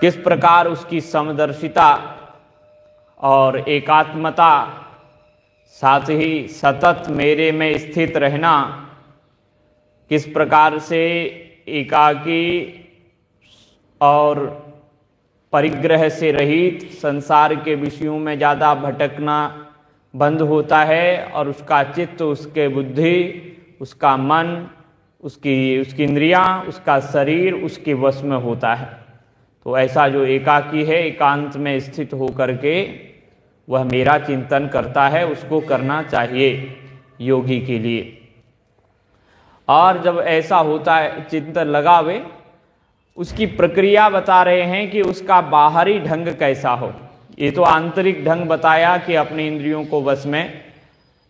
किस प्रकार उसकी समदर्शिता और एकात्मता, साथ ही सतत मेरे में स्थित रहना, किस प्रकार से एकाकी और परिग्रह से रहित संसार के विषयों में ज़्यादा भटकना बंद होता है और उसका चित्त, उसके बुद्धि, उसका मन, उसकी इंद्रियां, उसका शरीर उसके वश में होता है। तो ऐसा जो एकाकी है, एकांत में स्थित होकर के वह मेरा चिंतन करता है, उसको करना चाहिए योगी के लिए। और जब ऐसा होता है, चिंतन लगावे, उसकी प्रक्रिया बता रहे हैं कि उसका बाहरी ढंग कैसा हो। ये तो आंतरिक ढंग बताया कि अपने इंद्रियों को वश में,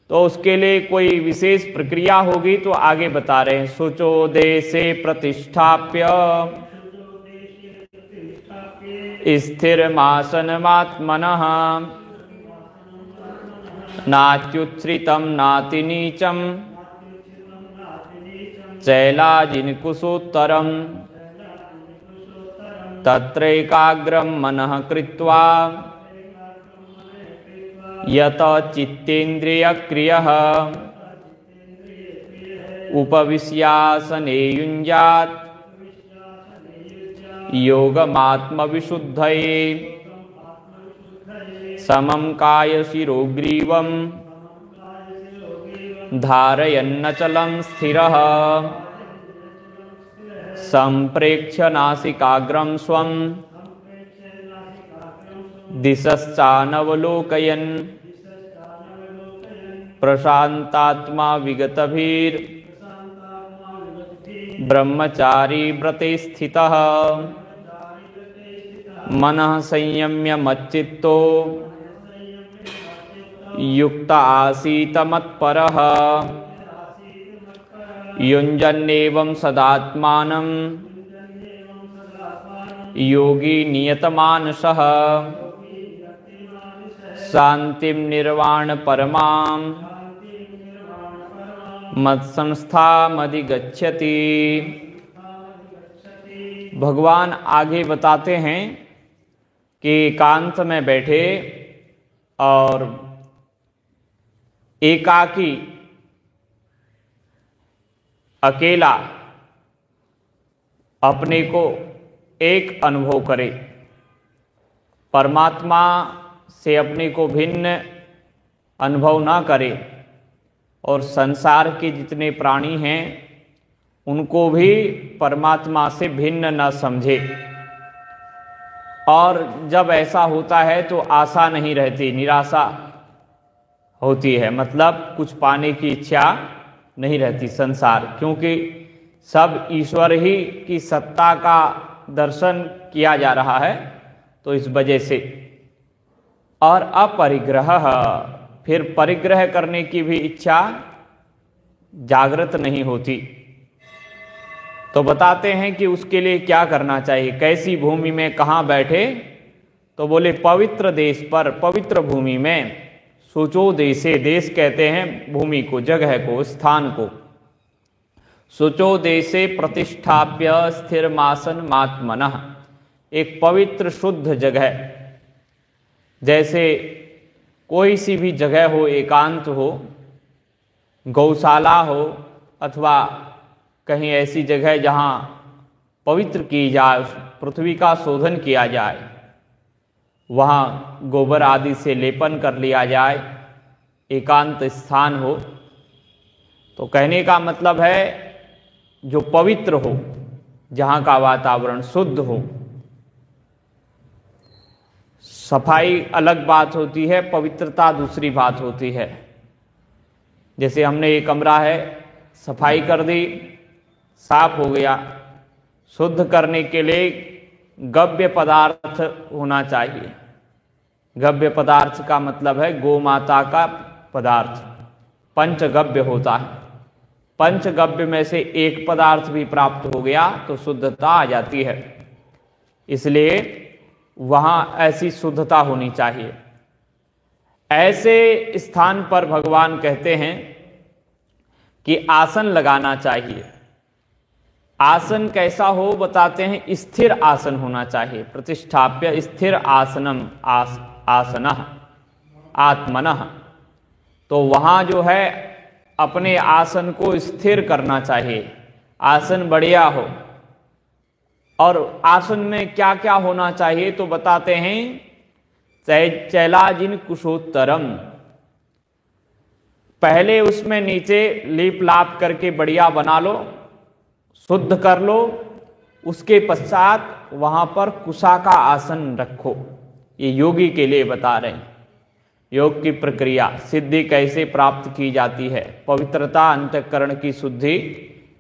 तो उसके लिए कोई विशेष प्रक्रिया होगी तो आगे बता रहे हैं। शुचो देशे प्रतिष्ठाप्य स्थिरमासनमात्मनः नात्युच्छ्रितं नातिनीचं शैलाजिनकुशोत्तरं तत्रैकाग्रं मनः कृत्वा यत चित्तेन्द्रियक्रियः उपविश्यासने युञ्जात् योगमात्मविशुद्धये समं कायशिरोग्रीवं धारयन्नचलं स्थिरः सम्प्रेक्ष्य नासिकाग्रं स्वं दिशश्चानवलोकयन् प्रशान्तात्मा विगतभीर् ब्रह्मचारी व्रते स्थितः मनः संयम्य मच्चित्तो युक्त आसीत मत्परः युञ्जन्नेवं सदात्मानं योगी नियतमानसः शांतिं निर्वाण परमां मत्संस्थामधिगच्छति। भगवान आगे बताते हैं कि एकांत में बैठे और एकाकी अकेला अपने को एक अनुभव करे, परमात्मा से अपने को भिन्न अनुभव ना करे और संसार के जितने प्राणी हैं उनको भी परमात्मा से भिन्न न समझे। और जब ऐसा होता है तो आशा नहीं रहती, निराशा होती है, मतलब कुछ पाने की इच्छा नहीं रहती संसार, क्योंकि सब ईश्वर ही की सत्ता का दर्शन किया जा रहा है, तो इस वजह से। और अपरिग्रह, फिर परिग्रह करने की भी इच्छा जागृत नहीं होती। तो बताते हैं कि उसके लिए क्या करना चाहिए, कैसी भूमि में कहाँ बैठे। तो बोले पवित्र देश पर, पवित्र भूमि में। शुचो देशे, देश कहते हैं भूमि को, जगह को, स्थान को। शुचो देशे प्रतिष्ठाप्य स्थिरमासन मात्मनः, एक पवित्र शुद्ध जगह, जैसे कोई सी भी जगह हो, एकांत हो, गौशाला हो, अथवा कहीं ऐसी जगह जहाँ पवित्र की जाए, पृथ्वी का शोधन किया जाए, वहाँ गोबर आदि से लेपन कर लिया जाए, एकांत स्थान हो। तो कहने का मतलब है जो पवित्र हो, जहाँ का वातावरण शुद्ध हो। सफाई अलग बात होती है, पवित्रता दूसरी बात होती है। जैसे हमने ये कमरा है, सफाई कर दी, साफ हो गया, शुद्ध करने के लिए गव्य पदार्थ होना चाहिए। गव्य पदार्थ का मतलब है गौ माता का पदार्थ, पंचगव्य होता है। पंचगव्य में से एक पदार्थ भी प्राप्त हो गया तो शुद्धता आ जाती है। इसलिए वहाँ ऐसी शुद्धता होनी चाहिए। ऐसे स्थान पर भगवान कहते हैं कि आसन लगाना चाहिए। आसन कैसा हो बताते हैं, स्थिर आसन होना चाहिए। प्रतिष्ठाप्य स्थिर आसनम आसनः आत्मनः। तो वहाँ जो है अपने आसन को स्थिर करना चाहिए, आसन बढ़िया हो। और आसन में क्या क्या होना चाहिए तो बताते हैं, चैलाजिन कुशोत्तरम, पहले उसमें नीचे लीप लाप करके बढ़िया बना लो, शुद्ध कर लो। उसके पश्चात वहां पर कुशा का आसन रखो। ये योगी के लिए बता रहे हैं, योग की प्रक्रिया, सिद्धि कैसे प्राप्त की जाती है, पवित्रता अंतःकरण की शुद्धि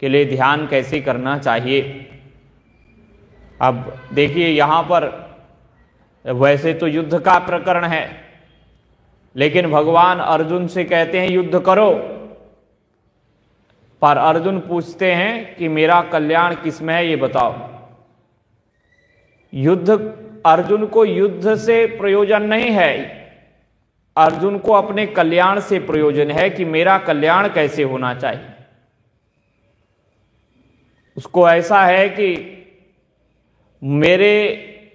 के लिए ध्यान कैसे करना चाहिए। अब देखिए यहां पर वैसे तो युद्ध का प्रकरण है, लेकिन भगवान अर्जुन से कहते हैं युद्ध करो, पर अर्जुन पूछते हैं कि मेरा कल्याण किसमें है ये बताओ। युद्ध, अर्जुन को युद्ध से प्रयोजन नहीं है, अर्जुन को अपने कल्याण से प्रयोजन है कि मेरा कल्याण कैसे होना चाहिए। उसको ऐसा है कि मेरे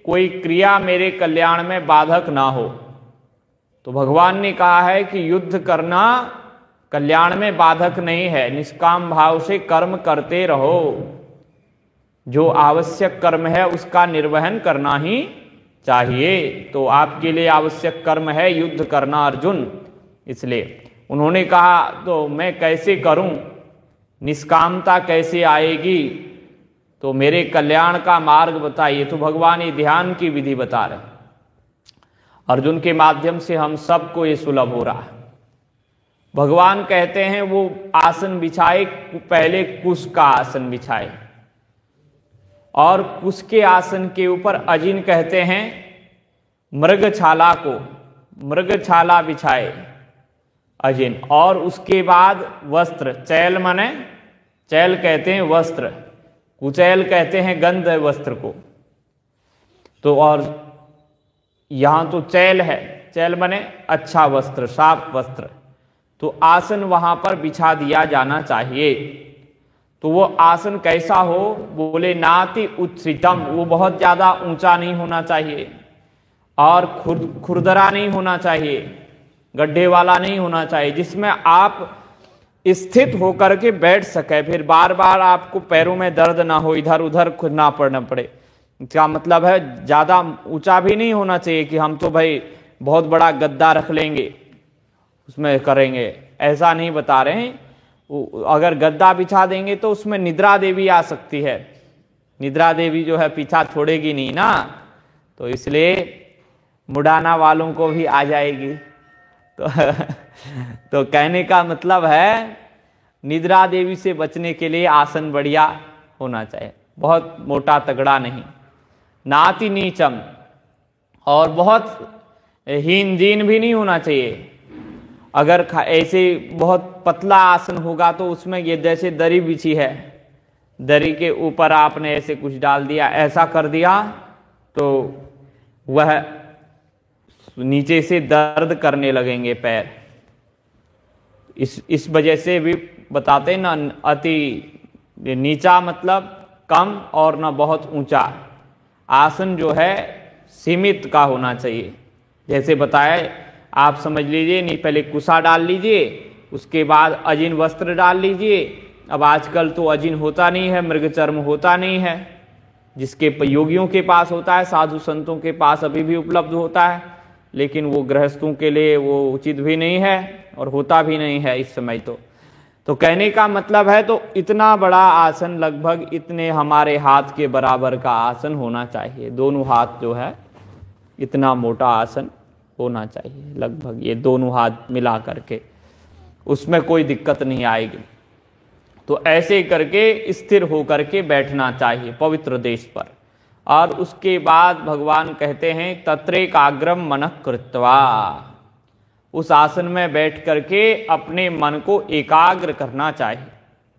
कोई क्रिया मेरे कल्याण में बाधक ना हो। तो भगवान ने कहा है कि युद्ध करना कल्याण में बाधक नहीं है, निष्काम भाव से कर्म करते रहो। जो आवश्यक कर्म है उसका निर्वहन करना ही चाहिए। तो आपके लिए आवश्यक कर्म है युद्ध करना अर्जुन। इसलिए उन्होंने कहा तो मैं कैसे करूं, निष्कामता कैसे आएगी, तो मेरे कल्याण का मार्ग बताइए। तो भगवान ये ध्यान की विधि बता रहे हैं। अर्जुन के माध्यम से हम सबको ये सुलभ हो रहा है। भगवान कहते हैं वो आसन बिछाए, पहले कुश का आसन बिछाए, और कुश के आसन के ऊपर अजिन कहते हैं मृगछाला को, मृगछाला बिछाए अजिन, और उसके बाद वस्त्र, चैल माने, चैल कहते हैं वस्त्र, कुचैल कहते हैं गंध वस्त्र को। तो और यहां तो चैल है, चैल माने अच्छा वस्त्र, साफ वस्त्र। तो आसन वहां पर बिछा दिया जाना चाहिए। तो वो आसन कैसा हो, बोले नाति उत्सितम, वो बहुत ज्यादा ऊंचा नहीं होना चाहिए और खुरदरा नहीं होना चाहिए, गड्ढे वाला नहीं होना चाहिए, जिसमें आप स्थित होकर के बैठ सके, फिर बार बार आपको पैरों में दर्द ना हो, इधर उधर खुदना पड़ना पड़े। इसका मतलब है ज्यादा ऊंचा भी नहीं होना चाहिए कि हम तो भाई बहुत बड़ा गद्दा रख लेंगे उसमें करेंगे, ऐसा नहीं बता रहे हैं। अगर गद्दा बिछा देंगे तो उसमें निद्रा देवी आ सकती है, निद्रा देवी जो है पीछा छोड़ेगी नहीं ना, तो इसलिए मुडाना वालों को भी आ जाएगी। तो कहने का मतलब है निद्रा देवी से बचने के लिए आसन बढ़िया होना चाहिए, बहुत मोटा तगड़ा नहीं, नाति नीचम, और बहुत हीन दीन भी नहीं होना चाहिए। अगर ऐसे बहुत पतला आसन होगा तो उसमें ये जैसे दरी बिछी है, दरी के ऊपर आपने ऐसे कुछ डाल दिया, ऐसा कर दिया तो वह नीचे से दर्द करने लगेंगे पैर। इस वजह से भी बताते ना, अति नीचा मतलब कम और ना बहुत ऊंचा। आसन जो है सीमित का होना चाहिए। जैसे बताया, आप समझ लीजिए, नहीं पहले कुशा डाल लीजिए, उसके बाद अजिन वस्त्र डाल लीजिए। अब आजकल तो अजिन होता नहीं है, मृग चर्म होता नहीं है, जिसके योगियों के पास होता है, साधु संतों के पास अभी भी उपलब्ध होता है, लेकिन वो गृहस्थों के लिए वो उचित भी नहीं है और होता भी नहीं है इस समय। तो कहने का मतलब है, तो इतना बड़ा आसन, लगभग इतने हमारे हाथ के बराबर का आसन होना चाहिए। दोनों हाथ जो है इतना मोटा आसन होना चाहिए, लगभग ये दोनों हाथ मिला करके, उसमें कोई दिक्कत नहीं आएगी। तो ऐसे करके स्थिर होकर के बैठना चाहिए पवित्र देश पर। और उसके बाद भगवान कहते हैं तत्रेकाग्रम मनः कृत्वा, उस आसन में बैठ करके अपने मन को एकाग्र करना चाहिए।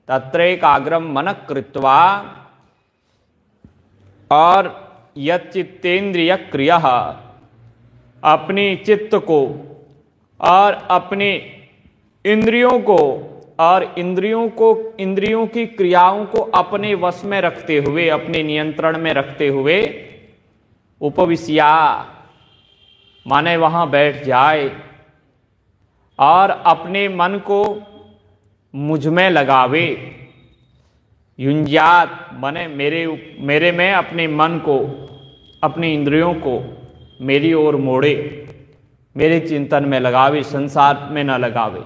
तत्रेकाग्रम मनः कृत्वा, और यच्चित्तेन्द्रिय क्रिया, अपनी चित्त को और अपने इंद्रियों को और इंद्रियों की क्रियाओं को अपने वश में रखते हुए, अपने नियंत्रण में रखते हुए, उपविश्या माने वहां बैठ जाए और अपने मन को मुझ में लगावे। युंजात माने मेरे में अपने मन को, अपनी इंद्रियों को मेरी ओर मोड़े, मेरे चिंतन में लगावे, संसार में न लगावे।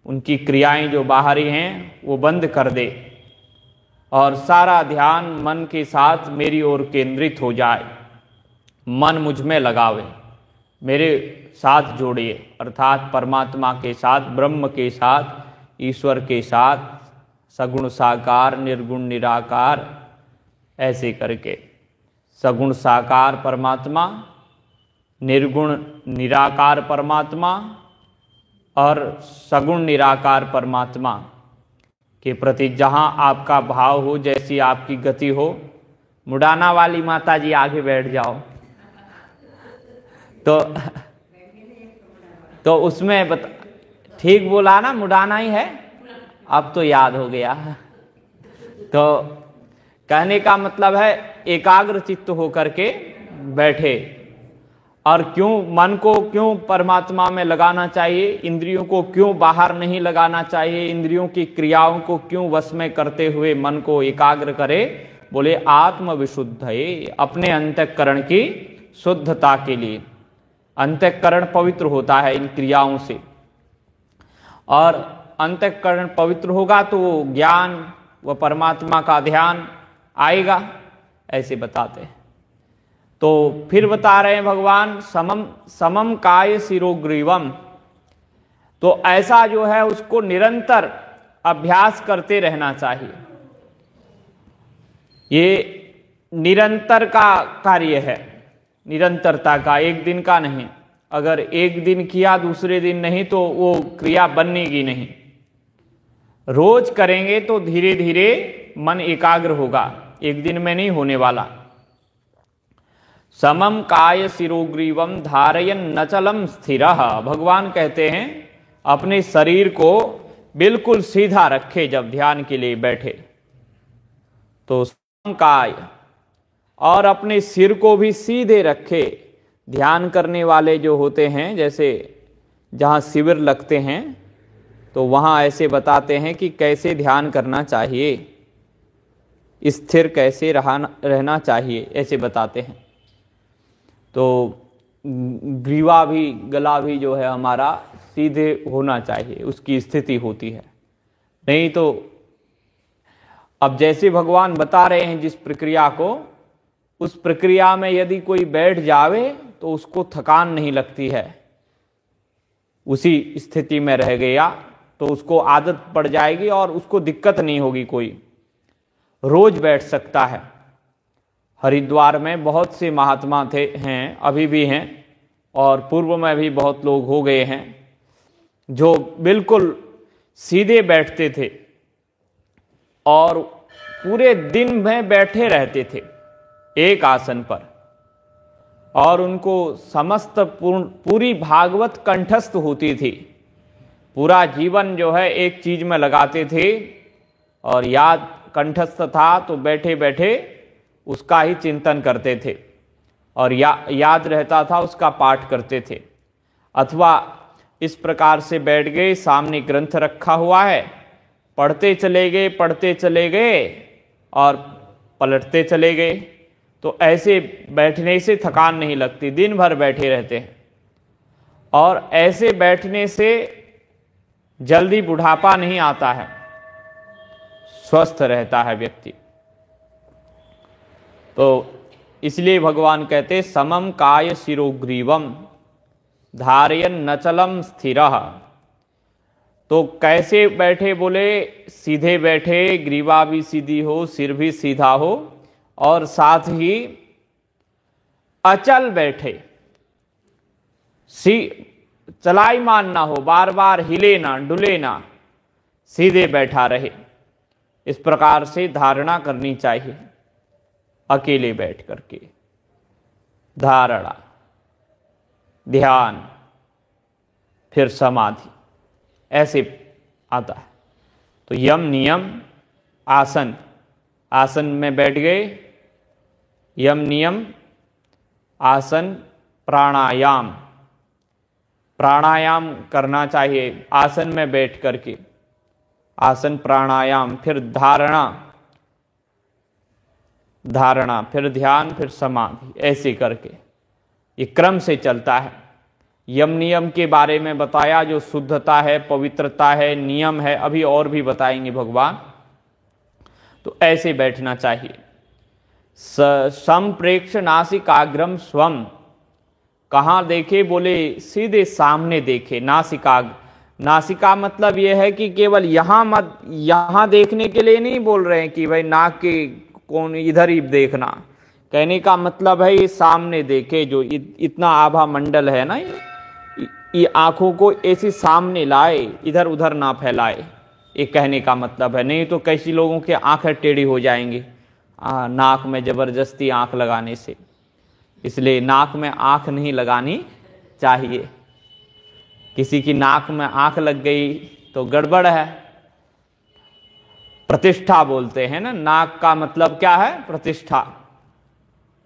उनकी क्रियाएं जो बाहरी हैं वो बंद कर दे और सारा ध्यान मन के साथ मेरी ओर केंद्रित हो जाए। मन मुझ में लगावे, मेरे साथ जोड़िए, अर्थात परमात्मा के साथ, ब्रह्म के साथ, ईश्वर के साथ, सगुण साकार निर्गुण निराकार, ऐसे करके सगुण साकार परमात्मा, निर्गुण निराकार परमात्मा और सगुण निराकार परमात्मा के प्रति जहाँ आपका भाव हो, जैसी आपकी गति हो। मुडाना वाली माता जी आगे बैठ जाओ। तो उसमें ठीक बोला ना, मुडाना ही है, अब तो याद हो गया। तो कहने का मतलब है एकाग्र चित्त होकर के बैठे। और क्यों मन को क्यों परमात्मा में लगाना चाहिए, इंद्रियों को क्यों बाहर नहीं लगाना चाहिए, इंद्रियों की क्रियाओं को क्यों वश में करते हुए मन को एकाग्र करे? बोले आत्म विशुद्धये, अपने अंतःकरण की शुद्धता के लिए। अंतःकरण पवित्र होता है इन क्रियाओं से, और अंतःकरण पवित्र होगा तो ज्ञान व परमात्मा का ध्यान आएगा, ऐसे बताते हैं। तो फिर बता रहे हैं भगवान समम काय शिरोग्रीवम, तो ऐसा जो है उसको निरंतर अभ्यास करते रहना चाहिए। ये निरंतर का कार्य है, निरंतरता का, एक दिन का नहीं। अगर एक दिन किया दूसरे दिन नहीं तो वो क्रिया बनेगी नहीं। रोज करेंगे तो धीरे धीरे मन एकाग्र होगा, एक दिन में नहीं होने वाला। समम काय शिरोग्रीवम धारयन नचलम स्थिरः, भगवान कहते हैं अपने शरीर को बिल्कुल सीधा रखे जब ध्यान के लिए बैठे। तो समम काय, और अपने सिर को भी सीधे रखे। ध्यान करने वाले जो होते हैं, जैसे जहाँ शिविर लगते हैं तो वहाँ ऐसे बताते हैं कि कैसे ध्यान करना चाहिए, स्थिर कैसे रहना चाहिए, ऐसे बताते हैं। तो ग्रीवा भी, गला भी जो है हमारा सीधे होना चाहिए, उसकी स्थिति होती है। नहीं तो अब जैसे भगवान बता रहे हैं जिस प्रक्रिया को, उस प्रक्रिया में यदि कोई बैठ जावे तो उसको थकान नहीं लगती है, उसी स्थिति में रह गया तो उसको आदत पड़ जाएगी और उसको दिक्कत नहीं होगी कोई, रोज बैठ सकता है। हरिद्वार में बहुत से महात्मा हैं, अभी भी हैं, और पूर्व में भी बहुत लोग हो गए हैं जो बिल्कुल सीधे बैठते थे और पूरे दिन में बैठे रहते थे एक आसन पर, और उनको समस्त पूरी भागवत कंठस्थ होती थी। पूरा जीवन जो है एक चीज में लगाते थे और याद कंठस्थ था तो बैठे बैठे उसका ही चिंतन करते थे और याद रहता था, उसका पाठ करते थे। अथवा इस प्रकार से बैठ गए, सामने ग्रंथ रखा हुआ है, पढ़ते चले गए और पलटते चले गए। तो ऐसे बैठने से थकान नहीं लगती, दिन भर बैठे रहते हैं। और ऐसे बैठने से जल्दी बुढ़ापा नहीं आता है, स्वस्थ रहता है व्यक्ति। तो इसलिए भगवान कहते समम काय शिरोग्रीवम धारयन नचलम स्थिरः। तो कैसे बैठे? बोले सीधे बैठे, ग्रीवा भी सीधी हो, सिर भी सीधा हो, और साथ ही अचल बैठे, चलाईमान ना हो, बार बार हिले ना, डुले ना, सीधे बैठा रहे। इस प्रकार से धारणा करनी चाहिए, अकेले बैठ करके धारणा, ध्यान, फिर समाधि, ऐसे आता है। तो यम नियम आसन, आसन में बैठ गए, यम नियम आसन प्राणायाम, प्राणायाम करना चाहिए आसन में बैठ करके, आसन प्राणायाम, फिर धारणा, धारणा, फिर ध्यान, फिर समाधि, ऐसे करके ये क्रम से चलता है। यम नियम के बारे में बताया, जो शुद्धता है, पवित्रता है, नियम है, अभी और भी बताएंगे भगवान। तो ऐसे बैठना चाहिए। संप्रेक्ष नासिकाग्रम स्वम, कहाँ देखे, बोले सीधे सामने देखे। नासिका, नासिका मतलब यह है कि केवल यहाँ मत, यहाँ देखने के लिए नहीं बोल रहे हैं कि भाई नाक के कौन इधर ही देखना। कहने का मतलब है ये सामने देखे, जो इतना आभा मंडल है ना, ये आंखों को ऐसे सामने लाए, इधर उधर ना फैलाए, ये कहने का मतलब है। नहीं तो कैसी लोगों के आंखें टेढ़ी हो जाएंगी नाक में जबरदस्ती आंख लगाने से। इसलिए नाक में आंख नहीं लगानी चाहिए। किसी की नाक में आंख लग गई तो गड़बड़ है। प्रतिष्ठा बोलते हैं ना, नाक का मतलब क्या है, प्रतिष्ठा।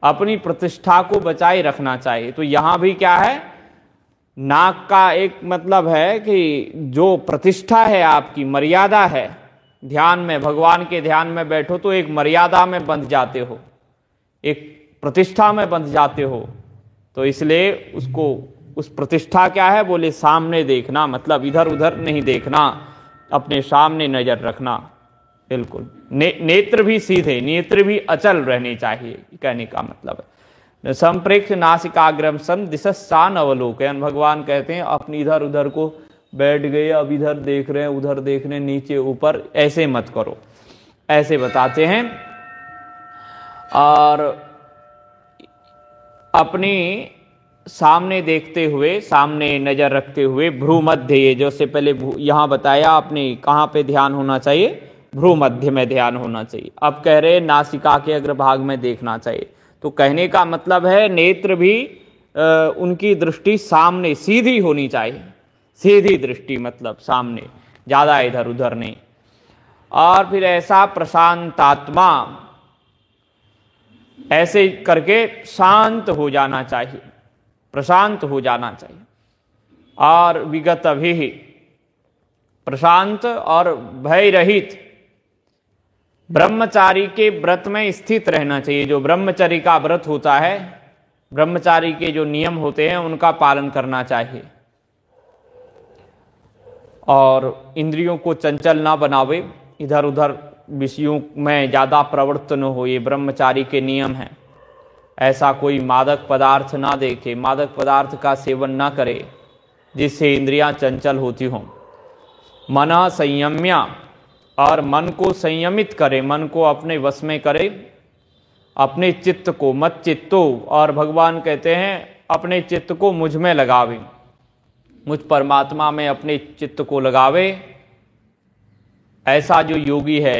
अपनी प्रतिष्ठा को बचाए रखना चाहिए। तो यहां भी क्या है, नाक का एक मतलब है कि जो प्रतिष्ठा है, आपकी मर्यादा है, ध्यान में, भगवान के ध्यान में बैठो तो एक मर्यादा में बंध जाते हो, एक प्रतिष्ठा में बंध जाते हो। तो इसलिए उसको, उस प्रतिष्ठा क्या है, बोले सामने देखना, मतलब इधर उधर नहीं देखना, अपने सामने नजर रखना। बिल्कुल नेत्र भी सीधे, नेत्र भी अचल रहने चाहिए, कहने का मतलब है। संप्रेक्ष नासिकाग्रम सन दिशस्सान अवलोकन, भगवान कहते हैं अपनी इधर उधर को बैठ गए, अब इधर देख रहे हैं, उधर देख रहे हैं, नीचे ऊपर, ऐसे मत करो, ऐसे बताते हैं। और अपनी सामने देखते हुए, सामने नजर रखते हुए, भ्रू मध्य, जैसे पहले यहां बताया अपने कहां पे ध्यान होना चाहिए, भ्रू मध्य में ध्यान होना चाहिए। अब कह रहे नासिका के अग्रभाग में देखना चाहिए। तो कहने का मतलब है नेत्र भी उनकी दृष्टि सामने सीधी होनी चाहिए, सीधी दृष्टि मतलब सामने, ज्यादा इधर उधर नहीं। और फिर ऐसा प्रशांतात्मा, ऐसे करके शांत हो जाना चाहिए, प्रशांत हो जाना चाहिए। और विगत भी, प्रशांत और भय रहित ब्रह्मचारी के व्रत में स्थित रहना चाहिए। जो ब्रह्मचर्य का व्रत होता है, ब्रह्मचारी के जो नियम होते हैं उनका पालन करना चाहिए। और इंद्रियों को चंचल ना बनावे, इधर उधर विषयों में ज़्यादा प्रवृत्त न हो, ये ब्रह्मचारी के नियम हैं। ऐसा कोई मादक पदार्थ ना देखे, मादक पदार्थ का सेवन ना करे जिससे इंद्रियां चंचल होती हों। मन संयम्या, और मन को संयमित करे, मन को अपने वश में करे, अपने चित्त को, मत चित्तो, और भगवान कहते हैं अपने चित्त को मुझ में लगावे, मुझ परमात्मा में अपने चित्त को लगावे। ऐसा जो योगी है,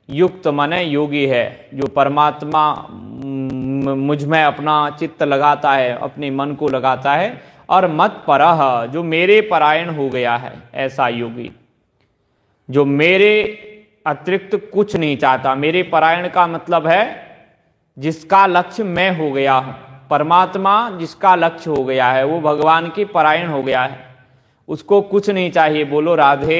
युक्त मने योगी है, जो परमात्मा मुझ में अपना चित्त लगाता है, अपने मन को लगाता है। और मत परह, जो मेरे परायण हो गया है, ऐसा योगी जो मेरे अतिरिक्त कुछ नहीं चाहता। मेरे परायण का मतलब है जिसका लक्ष्य मैं हो गया हूं, परमात्मा जिसका लक्ष्य हो गया है, वो भगवान की परायण हो गया है, उसको कुछ नहीं चाहिए। बोलो राधे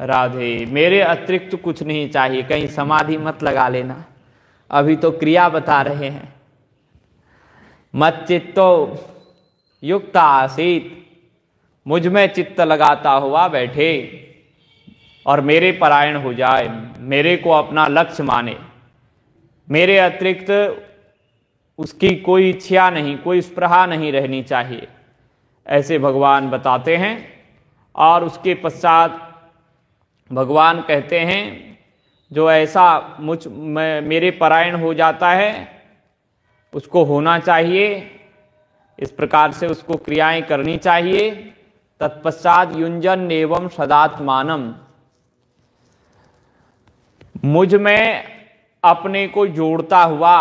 राधे। मेरे अतिरिक्त कुछ नहीं चाहिए। कहीं समाधि मत लगा लेना, अभी तो क्रिया बता रहे हैं। मत चित्तो युक्त आसीत, मुझ में चित्त लगाता हुआ बैठे और मेरे परायण हो जाए, मेरे को अपना लक्ष्य माने, मेरे अतिरिक्त उसकी कोई इच्छा नहीं, कोई स्पृहा नहीं रहनी चाहिए, ऐसे भगवान बताते हैं। और उसके पश्चात भगवान कहते हैं जो ऐसा मेरे परायण हो जाता है उसको होना चाहिए, इस प्रकार से उसको क्रियाएं करनी चाहिए। तत्पश्चात युंजन एवं सदात्मानम, मुझ में अपने को जोड़ता हुआ,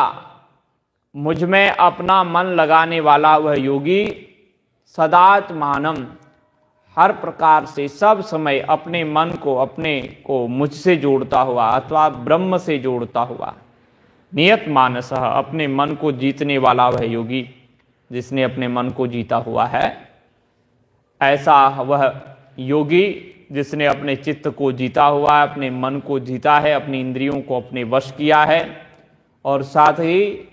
मुझ में अपना मन लगाने वाला वह योगी सदात्मानम, हर प्रकार से सब समय अपने मन को, अपने को मुझसे जोड़ता हुआ अथवा ब्रह्म से जोड़ता हुआ, नियत मानसः, अपने मन को जीतने वाला वह योगी जिसने अपने मन को जीता हुआ है, ऐसा वह योगी जिसने अपने चित्त को जीता हुआ है, अपने मन को जीता है, अपनी इंद्रियों को अपने वश किया है और साथ ही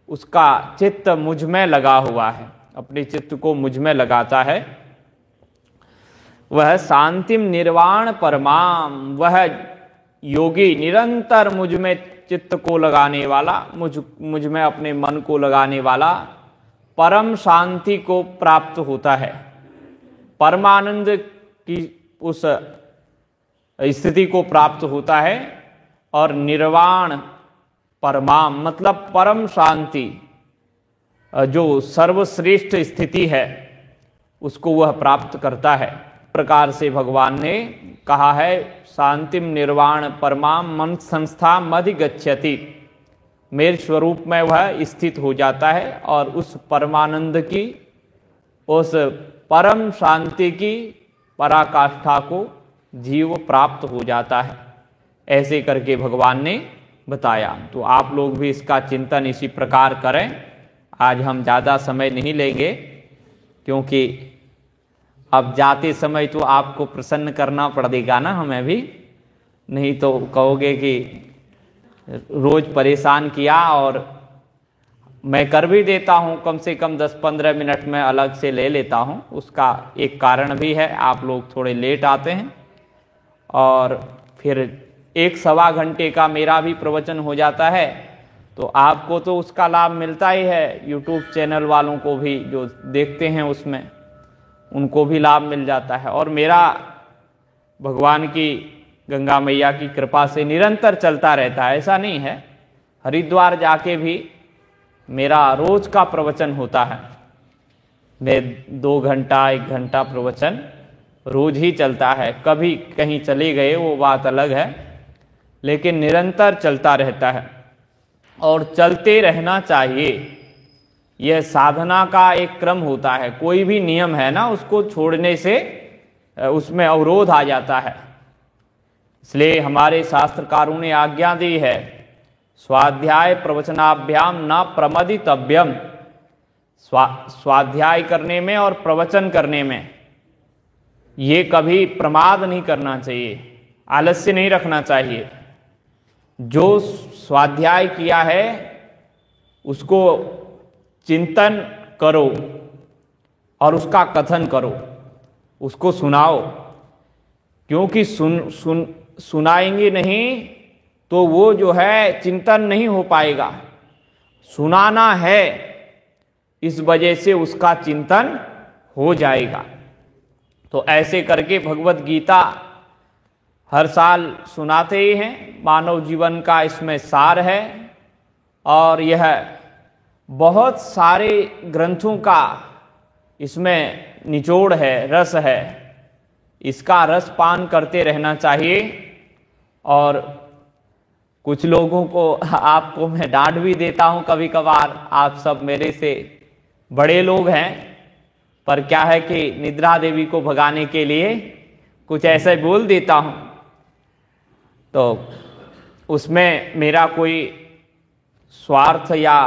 उसका चित्त मुझ में लगा हुआ है, अपने चित्त को मुझ में लगाता है, वह शांतिम निर्वाण परमाम, वह योगी निरंतर मुझ में चित्त को लगाने वाला, मुझ में अपने मन को लगाने वाला परम शांति को प्राप्त होता है, परमानंद की उस स्थिति को प्राप्त होता है। और निर्वाण परमाम मतलब परम शांति, जो सर्वश्रेष्ठ स्थिति है उसको वह प्राप्त करता है। प्रकार से भगवान ने कहा है शांतिम निर्वाण परमाम मन संस्था मधिगच्छति, मेरे स्वरूप में वह स्थित हो जाता है और उस परमानंद की, उस परम शांति की पराकाष्ठा को जीव प्राप्त हो जाता है। ऐसे करके भगवान ने बताया। तो आप लोग भी इसका चिंतन इसी प्रकार करें। आज हम ज़्यादा समय नहीं लेंगे क्योंकि अब जाते समय तो आपको प्रसन्न करना पड़ेगा ना हमें भी, नहीं तो कहोगे कि रोज परेशान किया। और मैं कर भी देता हूँ, कम से कम 10-15 मिनट में अलग से ले लेता हूँ। उसका एक कारण भी है, आप लोग थोड़े लेट आते हैं और फिर 1-1.25 घंटे का मेरा भी प्रवचन हो जाता है, तो आपको तो उसका लाभ मिलता ही है। यूट्यूब चैनल वालों को भी जो देखते हैं उसमें उनको भी लाभ मिल जाता है। और मेरा भगवान की, गंगा मैया की कृपा से निरंतर चलता रहता है। ऐसा नहीं है, हरिद्वार जाके भी मेरा रोज का प्रवचन होता है। मैं 2 घंटा 1 घंटा प्रवचन रोज ही चलता है। कभी कहीं चले गए वो बात अलग है, लेकिन निरंतर चलता रहता है और चलते रहना चाहिए। यह साधना का एक क्रम होता है। कोई भी नियम है ना, उसको छोड़ने से उसमें अवरोध आ जाता है। इसलिए हमारे शास्त्रकारों ने आज्ञा दी है, स्वाध्याय प्रवचनाभ्याम न प्रमदितव्यम। स्वाध्याय करने में और प्रवचन करने में ये कभी प्रमाद नहीं करना चाहिए, आलस्य नहीं रखना चाहिए। जो स्वाध्याय किया है उसको चिंतन करो और उसका कथन करो, उसको सुनाओ। क्योंकि सुनाएंगे नहीं तो वो जो है चिंतन नहीं हो पाएगा। सुनाना है, इस वजह से उसका चिंतन हो जाएगा। तो ऐसे करके भगवत गीता हर साल सुनाते ही हैं। मानव जीवन का इसमें सार है और यह बहुत सारे ग्रंथों का इसमें निचोड़ है, रस है। इसका रस पान करते रहना चाहिए। और कुछ लोगों को, आपको मैं डांट भी देता हूं कभी कभार, आप सब मेरे से बड़े लोग हैं, पर क्या है कि निद्रा देवी को भगाने के लिए कुछ ऐसे बोल देता हूं, तो उसमें मेरा कोई स्वार्थ या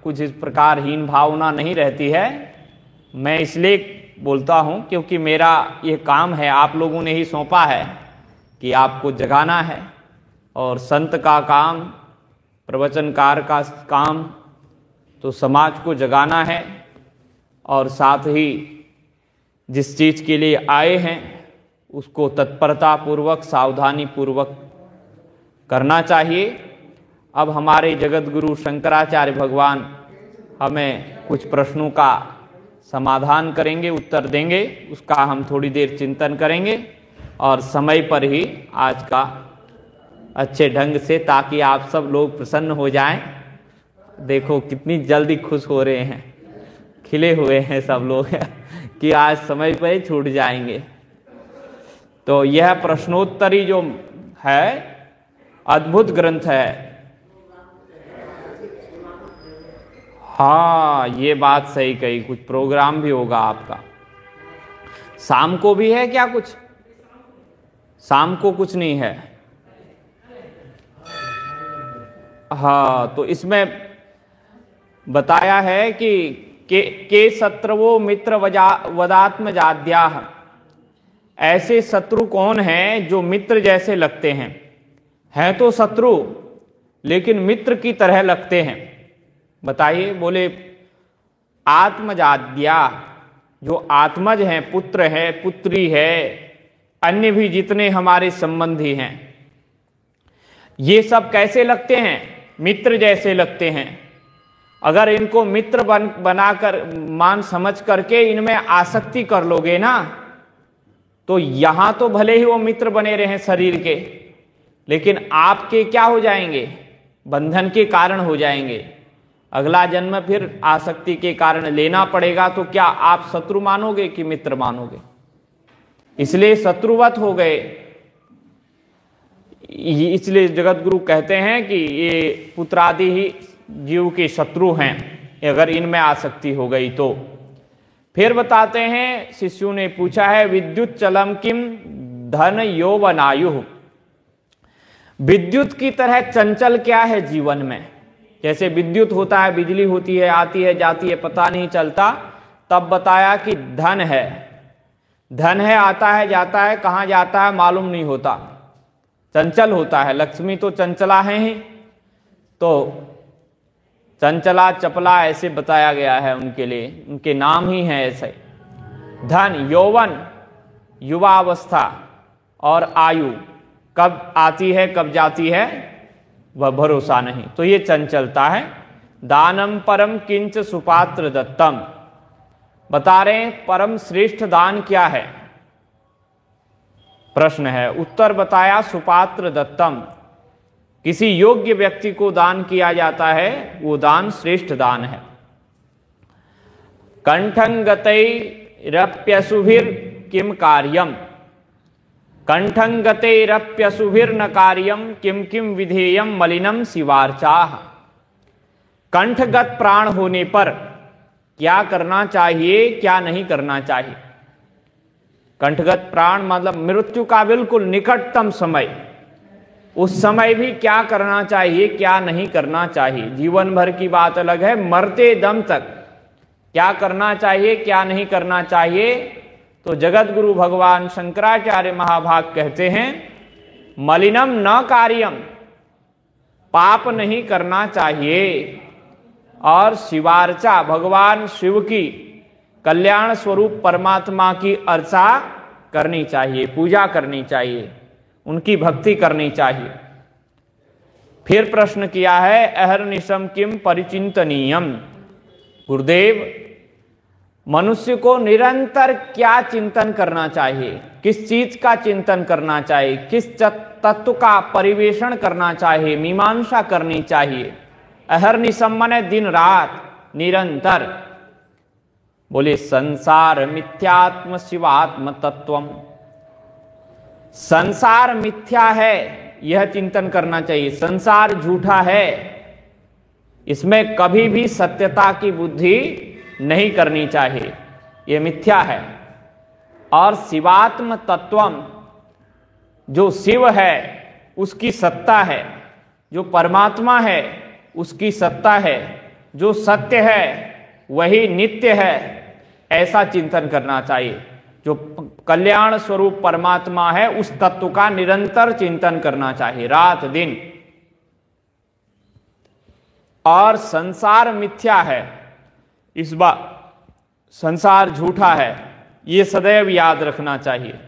कुछ इस प्रकार हीन भावना नहीं रहती है। मैं इसलिए बोलता हूं क्योंकि मेरा ये काम है, आप लोगों ने ही सौंपा है कि आपको जगाना है। और संत का काम, प्रवचनकार का काम तो समाज को जगाना है और साथ ही जिस चीज़ के लिए आए हैं उसको तत्परता पूर्वक, सावधानी पूर्वक करना चाहिए। अब हमारे जगत गुरु शंकराचार्य भगवान हमें कुछ प्रश्नों का समाधान करेंगे, उत्तर देंगे। उसका हम थोड़ी देर चिंतन करेंगे और समय पर ही आज का अच्छे ढंग से, ताकि आप सब लोग प्रसन्न हो जाएं। देखो कितनी जल्दी खुश हो रहे हैं, खिले हुए हैं सब लोग कि आज समय पर ही छूट जाएंगे। तो यह प्रश्नोत्तरी जो है अद्भुत ग्रंथ है। हाँ, ये बात सही कही, कुछ प्रोग्राम भी होगा आपका। शाम को भी है क्या कुछ? शाम को कुछ नहीं है। हाँ, तो इसमें बताया है कि के शत्रवो मित्र वदात्म जाद्याह, ऐसे शत्रु कौन हैं जो मित्र जैसे लगते हैं तो शत्रु लेकिन मित्र की तरह लगते हैं। बताइए, बोले आत्मजाद्या, जो आत्मज हैं, पुत्र है, पुत्री है, अन्य भी जितने हमारे संबंधी हैं, ये सब कैसे लगते हैं? मित्र जैसे लगते हैं। अगर इनको मित्र बनाकर मान समझ करके इनमें आसक्ति कर लोगे ना, तो यहां तो भले ही वो मित्र बने रहे शरीर के, लेकिन आपके क्या हो जाएंगे? बंधन के कारण हो जाएंगे। अगला जन्म फिर आसक्ति के कारण लेना पड़ेगा, तो क्या आप शत्रु मानोगे कि मित्र मानोगे? इसलिए शत्रुवत हो गए। इसलिए जगत गुरु कहते हैं कि ये पुत्रादि ही जीव के शत्रु हैं, अगर इनमें आसक्ति हो गई तो। फिर बताते हैं, शिष्यों ने पूछा है, विद्युत चलम किम धन यौवनायु, विद्युत की तरह चंचल क्या है जीवन में? जैसे विद्युत होता है, बिजली होती है, आती है जाती है, पता नहीं चलता। तब बताया कि धन है, धन है, आता है जाता है, कहाँ जाता है मालूम नहीं होता, चंचल होता है। लक्ष्मी तो चंचला है ही, तो चंचला चपला ऐसे बताया गया है उनके लिए, उनके नाम ही हैं ऐसे। धन, यौवन, युवावस्था, और आयु कब आती है कब जाती है वह भरोसा नहीं, तो ये चंचलता है। दानम परम किंच सुपात्र दत्तम, बता रहे हैं परम श्रेष्ठ दान क्या है? प्रश्न है। उत्तर बताया, सुपात्र दत्तम, किसी योग्य व्यक्ति को दान किया जाता है, वो दान श्रेष्ठ दान है। कंठं गतैरप्यसुभिर किम कार्यम, कंठं गतैरप्यसुभिर्न कार्यम किम किम विधेयम मलिनम शिवार्चाः, कंठगत प्राण होने पर क्या करना चाहिए क्या नहीं करना चाहिए? कंठगत प्राण मतलब मृत्यु का बिल्कुल निकटतम समय, उस समय भी क्या करना चाहिए क्या नहीं करना चाहिए? जीवन भर की बात अलग है, मरते दम तक क्या करना चाहिए क्या नहीं करना चाहिए? तो जगत गुरु भगवान शंकराचार्य महाभाग कहते हैं, मलिनम न कार्यम, पाप नहीं करना चाहिए, और शिवार्चा, भगवान शिव की कल्याण स्वरूप परमात्मा की अर्चा करनी चाहिए, पूजा करनी चाहिए, उनकी भक्ति करनी चाहिए। फिर प्रश्न किया है, अहर्निशम किम परिचिंतनीयम, गुरुदेव मनुष्य को निरंतर क्या चिंतन करना चाहिए? किस चीज का चिंतन करना चाहिए? किस तत्व का परिवेषण करना चाहिए, मीमांसा करनी चाहिए? अहर्निशम माने दिन रात, निरंतर। बोले संसार मिथ्यात्म शिवात्म तत्वम, संसार मिथ्या है यह चिंतन करना चाहिए। संसार झूठा है, इसमें कभी भी सत्यता की बुद्धि नहीं करनी चाहिए, यह मिथ्या है। और शिवात्म तत्वम, जो शिव है उसकी सत्ता है, जो परमात्मा है उसकी सत्ता है, जो सत्य है वही नित्य है, ऐसा चिंतन करना चाहिए। जो कल्याण स्वरूप परमात्मा है उस तत्व का निरंतर चिंतन करना चाहिए, रात दिन। और संसार मिथ्या है, इस बात संसार झूठा है, ये सदैव याद रखना चाहिए।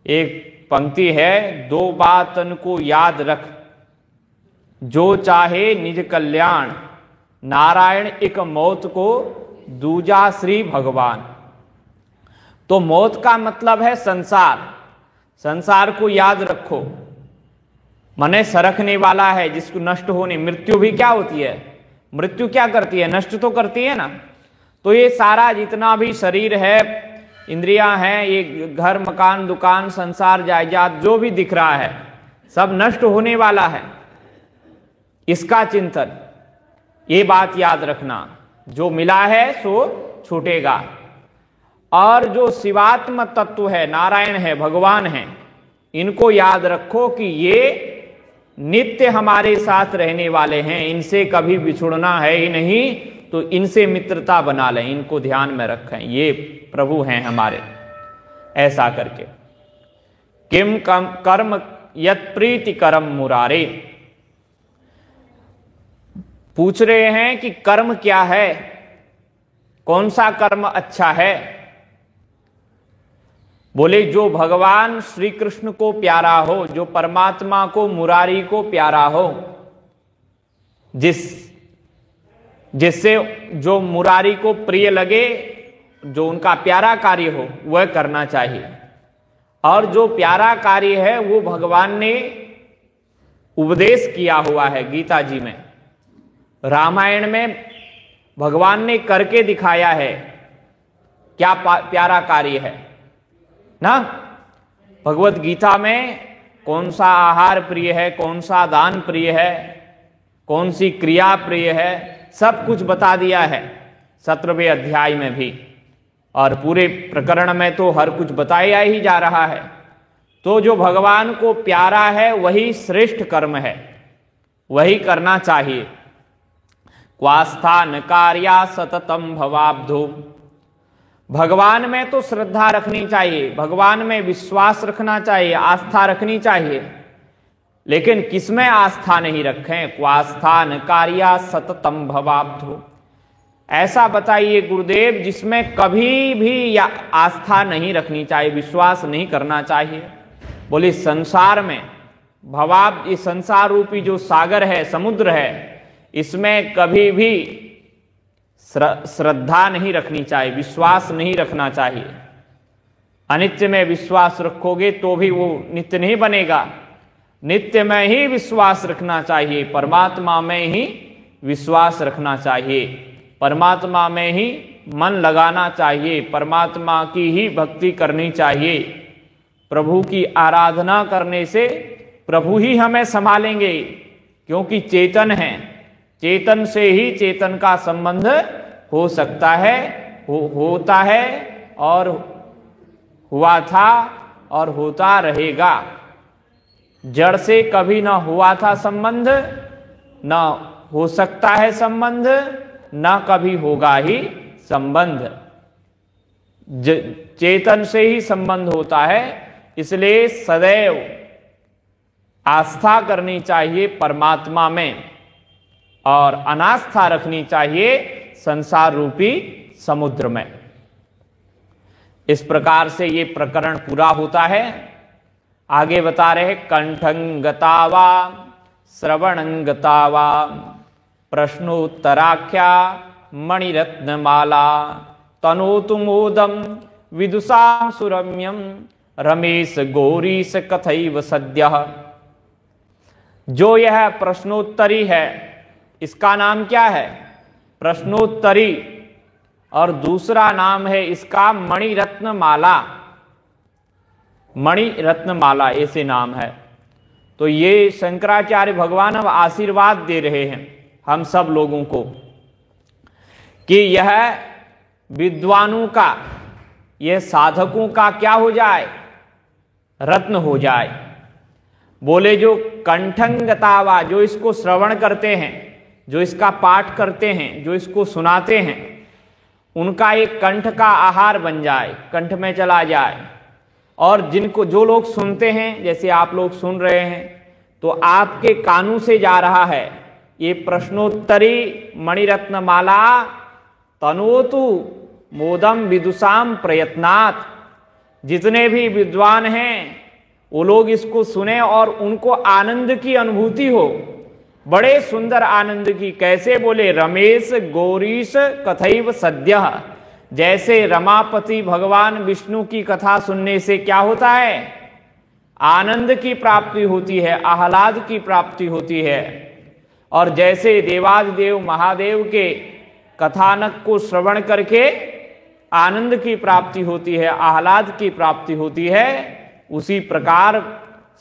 एक पंक्ति है, दो बातन को याद रख, जो चाहे निज कल्याण, नारायण एक मौत को दूजा श्री भगवान। तो मौत का मतलब है संसार, संसार को याद रखो, मने सरकने वाला है, जिसको नष्ट होने, मृत्यु भी क्या होती है? मृत्यु क्या करती है? नष्ट तो करती है ना। तो ये सारा जितना भी शरीर है, इंद्रियां हैं, ये घर मकान दुकान संसार जायदाद जो भी दिख रहा है सब नष्ट होने वाला है, इसका चिंतन, ये बात याद रखना, जो मिला है सो छूटेगा। और जो शिवात्म तत्व है, नारायण है, भगवान है, इनको याद रखो कि ये नित्य हमारे साथ रहने वाले हैं, इनसे कभी बिछुड़ना है ही नहीं, तो इनसे मित्रता बना लें, इनको ध्यान में रखें, ये प्रभु हैं हमारे। ऐसा करके किम कर्म यत् प्रीति करम मुरारे, पूछ रहे हैं कि कर्म क्या है, कौन सा कर्म अच्छा है। बोले जो भगवान श्री कृष्ण को प्यारा हो, जो परमात्मा को, मुरारी को प्यारा हो, जिससे जो मुरारी को प्रिय लगे, जो उनका प्यारा कार्य हो वह करना चाहिए। और जो प्यारा कार्य है वो भगवान ने उपदेश किया हुआ है गीता जी में, रामायण में भगवान ने करके दिखाया है क्या प्यारा कार्य है ना। भगवत गीता में कौन सा आहार प्रिय है, कौन सा दान प्रिय है, कौन सी क्रिया प्रिय है, सब कुछ बता दिया है 17वें अध्याय में भी, और पूरे प्रकरण में तो हर कुछ बताया ही जा रहा है। तो जो भगवान को प्यारा है वही श्रेष्ठ कर्म है, वही करना चाहिए। क्वास्था न कार्या सततम भवाब्धो, भगवान में तो श्रद्धा रखनी चाहिए, भगवान में विश्वास रखना चाहिए, आस्था रखनी चाहिए, लेकिन किसमें आस्था नहीं रखें। क्वास्था न कार्या सततम भवाब्धो, ऐसा बताइए गुरुदेव जिसमें कभी भी या आस्था नहीं रखनी चाहिए, विश्वास नहीं करना चाहिए। बोले संसार में भवाब्ध, ये संसार रूपी जो सागर है, समुद्र है, इसमें कभी भी श्रद्धा नहीं रखनी चाहिए, विश्वास नहीं रखना चाहिए। अनित्य में विश्वास रखोगे तो भी वो नित्य नहीं बनेगा, नित्य में ही विश्वास रखना चाहिए, परमात्मा में ही विश्वास रखना चाहिए, परमात्मा में ही मन लगाना चाहिए, परमात्मा की ही भक्ति करनी चाहिए। प्रभु की आराधना करने से प्रभु ही हमें संभालेंगे, क्योंकि चेतन है, चेतन से ही चेतन का संबंध हो सकता है, होता है, और हुआ था और होता रहेगा। जड़ से कभी ना हुआ था संबंध, ना हो सकता है संबंध, ना कभी होगा ही संबंध। चेतन से ही संबंध होता है, इसलिए सदैव आस्था करनी चाहिए परमात्मा में और अनास्था रखनी चाहिए संसार रूपी समुद्र में। इस प्रकार से ये प्रकरण पूरा होता है। आगे बता रहे कंठंगतावा श्रवणंगतावा प्रश्नोत्तराख्या मणिरत्नमाला तनोतु मोदम विदुषां सुरम्यम रमेश गौरीश कथैव सद्यः। जो यह प्रश्नोत्तरी है, इसका नाम क्या है? प्रश्नोत्तरी, और दूसरा नाम है इसका मणिरत्न माला। मणिरत्न माला ऐसे नाम है। तो ये शंकराचार्य भगवान अब आशीर्वाद दे रहे हैं हम सब लोगों को कि यह विद्वानों का, यह साधकों का क्या हो जाए? रत्न हो जाए। बोले जो कंठंगतावा, जो इसको श्रवण करते हैं, जो इसका पाठ करते हैं, जो इसको सुनाते हैं, उनका एक कंठ का आहार बन जाए, कंठ में चला जाए। और जिनको, जो लोग सुनते हैं, जैसे आप लोग सुन रहे हैं, तो आपके कानों से जा रहा है ये प्रश्नोत्तरी मणिरत्न माला तनोतु मोदम विदुषाम प्रयत्नात्। जितने भी विद्वान हैं वो लोग इसको सुने और उनको आनंद की अनुभूति हो, बड़े सुंदर आनंद की। कैसे? बोले रमेश गौरीश कथैव सद्यः। जैसे रमापति भगवान विष्णु की कथा सुनने से क्या होता है? आनंद की प्राप्ति होती है, आह्लाद की प्राप्ति होती है। और जैसे देवादिदेव महादेव के कथानक को श्रवण करके आनंद की प्राप्ति होती है, आह्लाद की प्राप्ति होती है, उसी प्रकार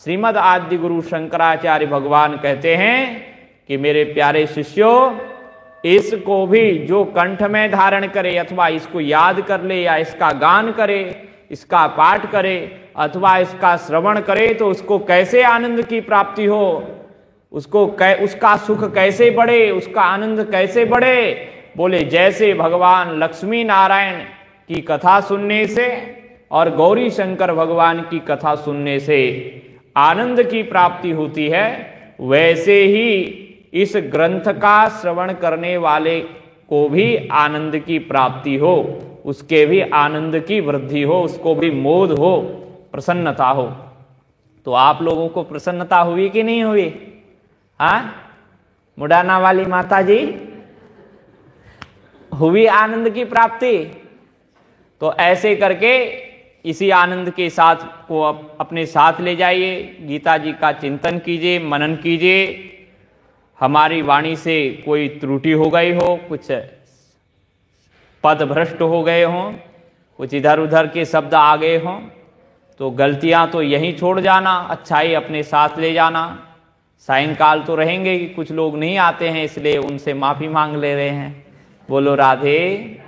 श्रीमद् आद्य गुरु शंकराचार्य भगवान कहते हैं कि मेरे प्यारे शिष्यों, इसको भी जो कंठ में धारण करे अथवा इसको याद कर ले या इसका गान करे, इसका पाठ करे अथवा इसका श्रवण करे तो उसको कैसे आनंद की प्राप्ति हो, उसका सुख कैसे बढ़े, उसका आनंद कैसे बढ़े। बोले जैसे भगवान लक्ष्मी नारायण की कथा सुनने से और गौरी शंकर भगवान की कथा सुनने से आनंद की प्राप्ति होती है, वैसे ही इस ग्रंथ का श्रवण करने वाले को भी आनंद की प्राप्ति हो, उसके भी आनंद की वृद्धि हो, उसको भी मोद हो, प्रसन्नता हो। तो आप लोगों को प्रसन्नता हुई कि नहीं हुई? हाँ, मुडाना वाली माता जी, हुई आनंद की प्राप्ति? तो ऐसे करके इसी आनंद के साथ को अपने साथ ले जाइए, गीता जी का चिंतन कीजिए, मनन कीजिए। हमारी वाणी से कोई त्रुटि हो गई हो, कुछ पद भ्रष्ट हो गए हों, कुछ इधर उधर के शब्द आ गए हों, तो गलतियां तो यहीं छोड़ जाना, अच्छाई अपने साथ ले जाना। सायंकाल तो रहेंगे कि कुछ लोग नहीं आते हैं, इसलिए उनसे माफ़ी मांग ले रहे हैं। बोलो राधे।